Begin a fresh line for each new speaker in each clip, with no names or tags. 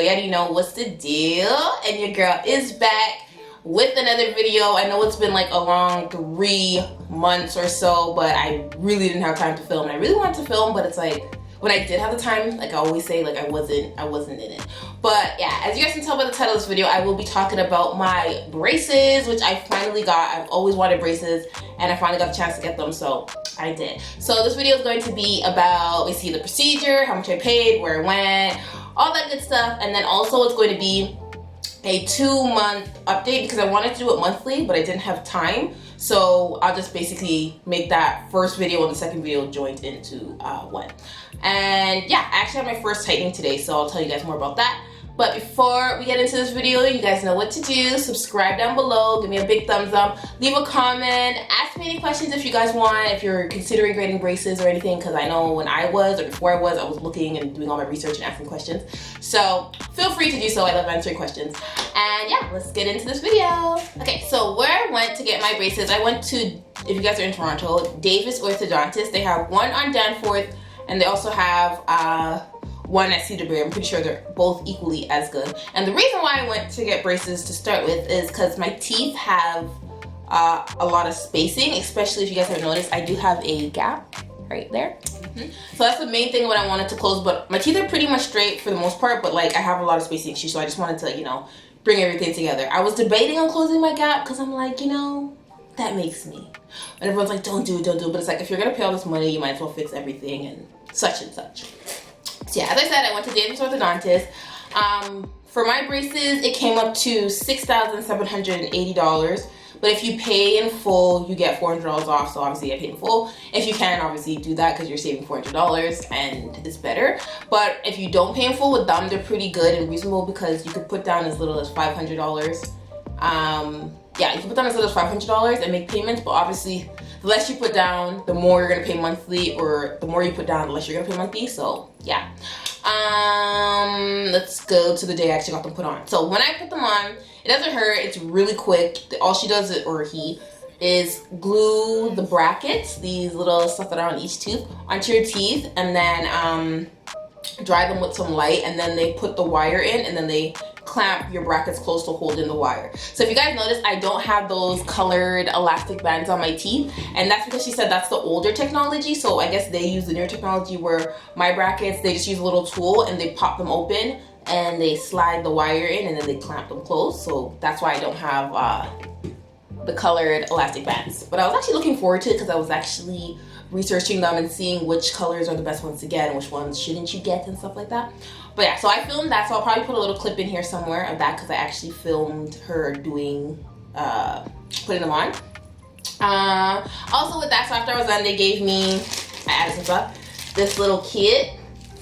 you already know what's the deal, and your girl is back with another video. I know it's been like a long 3 months or so, but I really didn't have time to film. I really wanted to film, but it's like when I did have the time, like I always say, like I wasn't in it. But yeah, as you guys can tell by the title of this video, I will be talking about my braces, which I finally got. I've always wanted braces, and I finally got the chance to get them, so I did. So this video is going to be about basically the procedure, how much I paid, where I went, all that good stuff, and then also it's going to be a 2-month update because I wanted to do it monthly, but I didn't have time. So I'll just basically make that first video and the second video joined into one. And yeah, I actually had my first tightening today, so I'll tell you guys more about that. But before we get into this video, you guys know what to do. Subscribe down below, give me a big thumbs up, leave a comment, ask me any questions if you guys want, if you're considering grading braces or anything, because I know when I was, or before I was looking and doing all my research and asking questions. So feel free to do so. I love answering questions. And yeah, let's get into this video. Okay, so where I went to get my braces, I went to, if you guys are in Toronto, Davis Orthodontists. They have one on Danforth, and they also have one at Cedarbury. I'm pretty sure they're both equally as good. And the reason why I went to get braces to start with is because my teeth have a lot of spacing, especially if you guys haven't noticed, I do have a gap right there. So that's the main thing what I wanted to close, but my teeth are pretty much straight for the most part, but like I have a lot of spacing issues, so I just wanted to, you know, bring everything together. I was debating on closing my gap because I'm like, you know, that makes me. And everyone's like, don't do it, but it's like, if you're gonna pay all this money, you might as well fix everything and such and such. So yeah, as I said, I went to Danforth Orthodontist. For my braces, it came up to $6,780. But if you pay in full, you get $400 off. So obviously I paid in full. If you can, obviously do that because you're saving $400 and it's better. But if you don't pay in full with them, they're pretty good and reasonable because you could put down as little as $500. Yeah, you can put down as little as $500 and make payments, but obviously the less you put down, the more you're gonna pay monthly, or the more you put down, the less you're gonna pay monthly. So yeah. Let's go to the day I actually got them put on. So when I put them on, it doesn't hurt, it's really quick. All she does, or he, is glue the brackets, these little stuff that are on each tooth, onto your teeth, and then dry them with some light, and then they put the wire in, and then they clamp your brackets close to hold in the wire. So if you guys notice, I don't have those colored elastic bands on my teeth, and that's because she said that's the older technology. So I guess they use the newer technology where my brackets, they just use a little tool and they pop them open and they slide the wire in and then they clamp them closed. So that's why I don't have the colored elastic bands. But I was actually looking forward to it because I was actually researching them and seeing which colors are the best ones to get and which ones shouldn't you get and stuff like that. But yeah, so I filmed that, so I'll probably put a little clip in here somewhere of that because I actually filmed her doing, putting them on. Also with that, so after I was done, they gave me, I added some stuff, this little kit.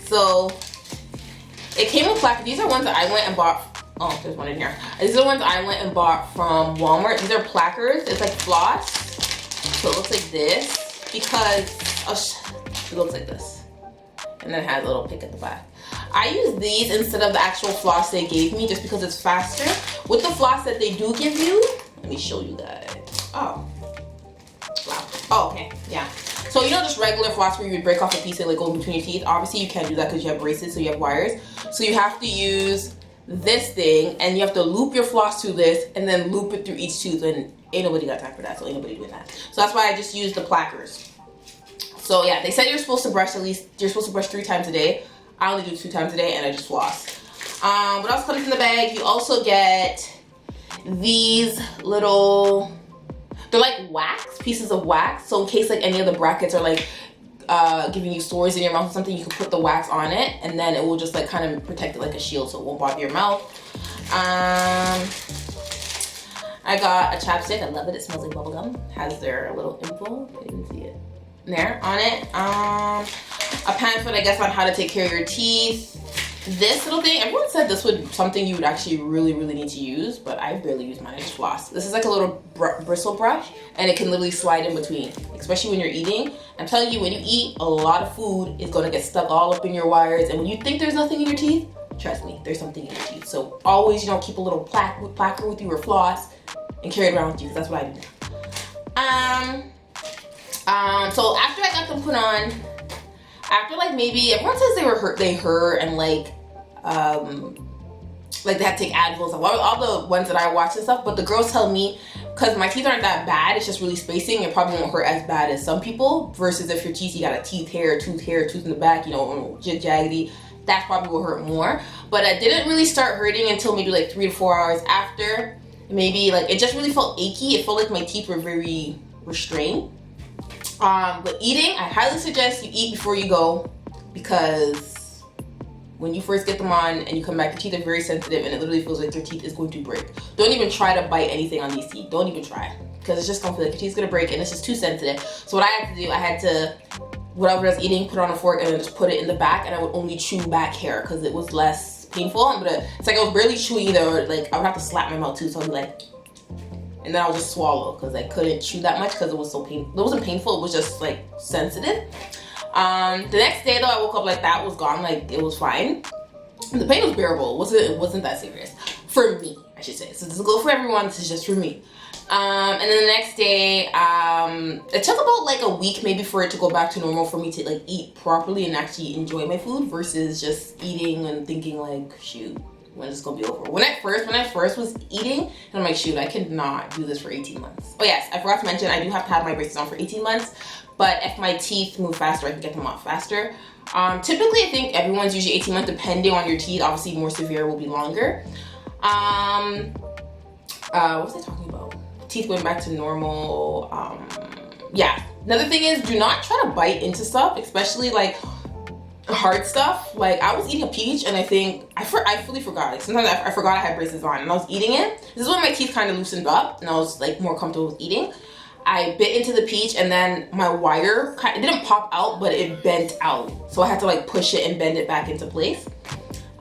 So it came with placards. These are ones that I went and bought. Oh, there's one in here. These are the ones I went and bought from Walmart. These are placards. It's like floss. So it looks like this because it looks like this. And then it has a little pick at the back. I use these instead of the actual floss they gave me just because it's faster. With the floss that they do give you, let me show you guys. Oh, wow. Oh, okay, yeah. So you know just regular floss where you would break off a piece and like go in between your teeth? Obviously you can't do that because you have braces, so you have wires. So you have to use this thing and you have to loop your floss through this and then loop it through each tooth, and ain't nobody got time for that, so ain't nobody doing that. So that's why I just use the placards. So yeah, they said you're supposed to brush 3 times a day. I only do 2 times a day and I just floss. What else comes in the bag? You also get these little, they're like wax, pieces of wax. So in case like any of the brackets are like giving you sores in your mouth or something, you can put the wax on it and then it will just like kind of protect it like a shield so it won't bother your mouth. I got a chapstick. I love it. It smells like bubblegum. Has their little info. I didn't see it there on it. A pamphlet, I guess, on how to take care of your teeth. This little thing, everyone said this would something you would actually really need to use, but I barely use mine. I just floss. This is like a little bristle brush, and it can literally slide in between, especially when you're eating. I'm telling you, when you eat, a lot of food is going to get stuck all up in your wires, and when you think there's nothing in your teeth, trust me, there's something in your teeth. So always, you know, keep a little placard with you or floss and carry it around with you, because that's what I do. So after I got them put on, after like maybe, everyone says they hurt and like like they have to take Advils, all the ones that I watch and stuff. But the girls tell me, because my teeth aren't that bad, it's just really spacing, it probably won't hurt as bad as some people, versus if your teeth, you got a tooth in the back, you know, jaggedy, that probably will hurt more. But it didn't really start hurting until maybe like 3 to 4 hours after. Maybe like it just really felt achy. It felt like my teeth were very restrained. But eating, I highly suggest you eat before you go, because when you first get them on and you come back, your teeth are very sensitive and it literally feels like your teeth is going to break. Don't even try to bite anything on these teeth. Don't even try, because it's just gonna feel like your teeth's gonna break and it's just too sensitive. So what I had to do, I had to, whatever I was eating, put it on a fork and then just put it in the back, and I would only chew back hair because it was less painful. But it's like I was barely chewing either. Like I would have to slap my mouth too, so I'd be like, and then I would just swallow because I couldn't chew that much because it was so painful. It wasn't painful, it was just like sensitive. The next day though, I woke up like that was gone, like it was fine. The pain was bearable. It wasn't that serious for me, I should say. So this doesn't go for everyone. This is just for me. And then the next day, it took about like a week maybe for it to go back to normal for me to like eat properly and actually enjoy my food, versus just eating and thinking like, shoot, when is this gonna be over? When I first was eating, and I'm like, shoot, I cannot do this for 18 months. Oh yes, I forgot to mention, I do have to have my braces on for 18 months, but if my teeth move faster, I can get them off faster. Typically, I think everyone's usually 18 months, depending on your teeth. Obviously, more severe will be longer. What was I talking about? Teeth going back to normal. Yeah. Another thing is, do not try to bite into stuff, especially like hard stuff. Like I was eating a peach and I think I fully forgot. Like sometimes I forgot I had braces on and I was eating it. This is when my teeth kind of loosened up and I was like more comfortable with eating. I bit into the peach and then my wire, it didn't pop out, but it bent out. So I had to like push it and bend it back into place.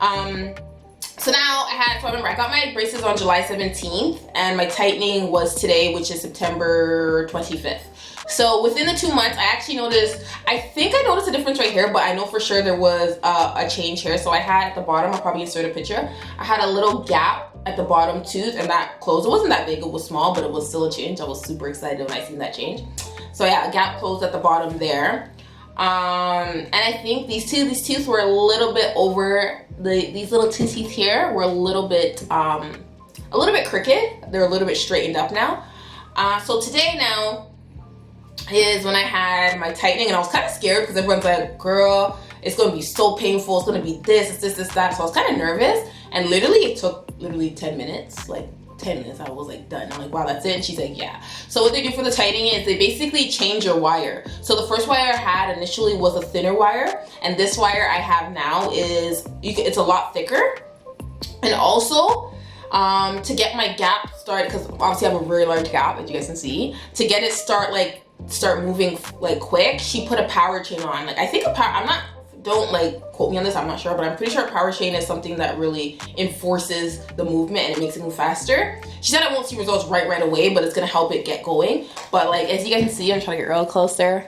So now so I remember I got my braces on July 17th and my tightening was today, which is September 25th. So within the 2 months, I actually noticed, I think I noticed a difference right here, but I know for sure there was a change here. So I had at the bottom, I'll probably insert a picture, I had a little gap at the bottom tooth and that closed. It wasn't that big, it was small, but it was still a change. I was super excited when I seen that change. So yeah, a gap closed at the bottom there. And I think these teeth were a little bit over, these little two teeth here were a little bit crooked. They're a little bit straightened up now. So today now is when I had my tightening and I was kind of scared because everyone's like, girl, it's going to be so painful. It's going to be this, that. So I was kind of nervous and literally it took 10 minutes, like 10 minutes. I was like done. I'm like, wow, that's it. And she's like, yeah. So what they do for the tightening is they basically change your wire. So the first wire I had initially was a thinner wire, and this wire I have now is, it's a lot thicker. And also, to get my gap started, because obviously I have a very large gap, as you guys can see, to get it start moving like quick, she put a power chain on. Like I think don't like quote me on this, I'm not sure, but I'm pretty sure power chain is something that really enforces the movement and it makes it move faster. She said I won't see results right away, but it's gonna help it get going. But like as you guys can see, I'm trying to get real closer.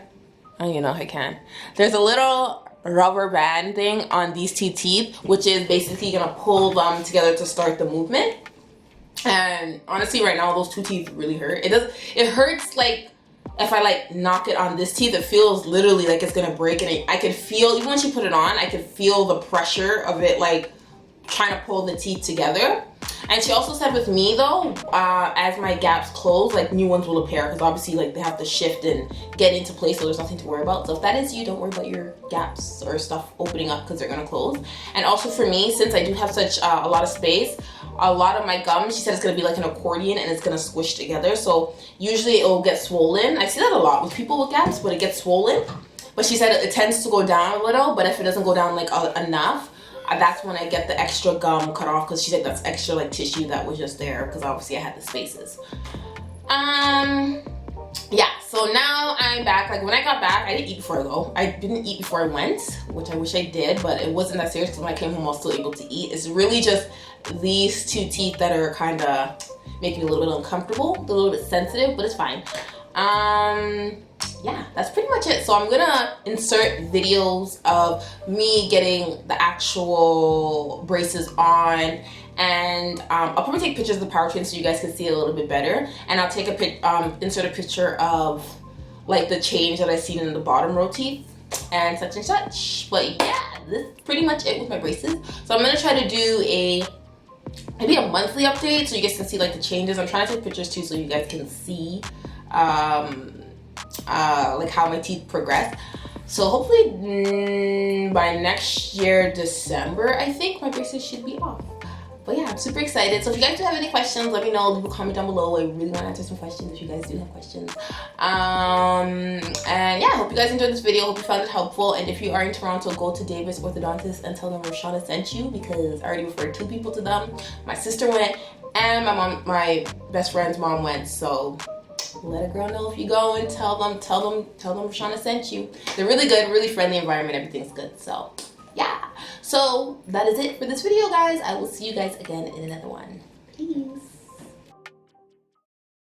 Oh, you know I can. There's a little rubber band thing on these two teeth, which is basically gonna pull them together to start the movement. And honestly, right now those two teeth really hurt. It hurts like if I like knock it on this teeth, it feels literally like it's gonna break, and I could feel, even when she put it on, I could feel the pressure of it like trying to pull the teeth together. And she also said with me though, as my gaps close, like new ones will appear, because obviously like they have to shift and get into place, so there's nothing to worry about. So if that is you, don't worry about your gaps or stuff opening up because they're gonna close. And also for me, since I do have such a lot of space, a lot of my gums, she said it's gonna be like an accordion and it's gonna squish together. So usually it will get swollen. I see that a lot with people with gaps, but it gets swollen. But she said it tends to go down a little, but if it doesn't go down like enough, that's when I get the extra gum cut off, because she said that's extra like tissue that was just there because obviously I had the spaces. Yeah, so now I'm back. Like when I got back, I didn't eat before I go. I didn't eat before I went, which I wish I did, but it wasn't that serious because when I came home I was still able to eat. It's really just these two teeth that are kind of making me a little bit uncomfortable, a little bit sensitive, but it's fine. Yeah, that's pretty much it. So I'm gonna insert videos of me getting the actual braces on, and I'll probably take pictures of the power chain so you guys can see it a little bit better, and I'll take insert a picture of like the change that I seen in the bottom row teeth and such and such. But yeah, this is pretty much it with my braces. So I'm gonna try to do a maybe a monthly update so you guys can see like the changes. I'm trying to take pictures too so you guys can see like how my teeth progress. So hopefully by next year, December, I think my braces should be off. But yeah, I'm super excited. So if you guys do have any questions, let me know. Leave a comment down below. I really want to answer some questions if you guys do have questions. And yeah, I hope you guys enjoyed this video. Hope you found it helpful. And if you are in Toronto, go to Davis Orthodontists and tell them Roshana sent you, because I already referred 2 people to them. My sister went and my best friend's mom went. So let a girl know if you go and tell them Roshana sent you. They're really good, really friendly environment. Everything's good. So yeah. So that is it for this video, guys. I will see you guys again in another one. Peace.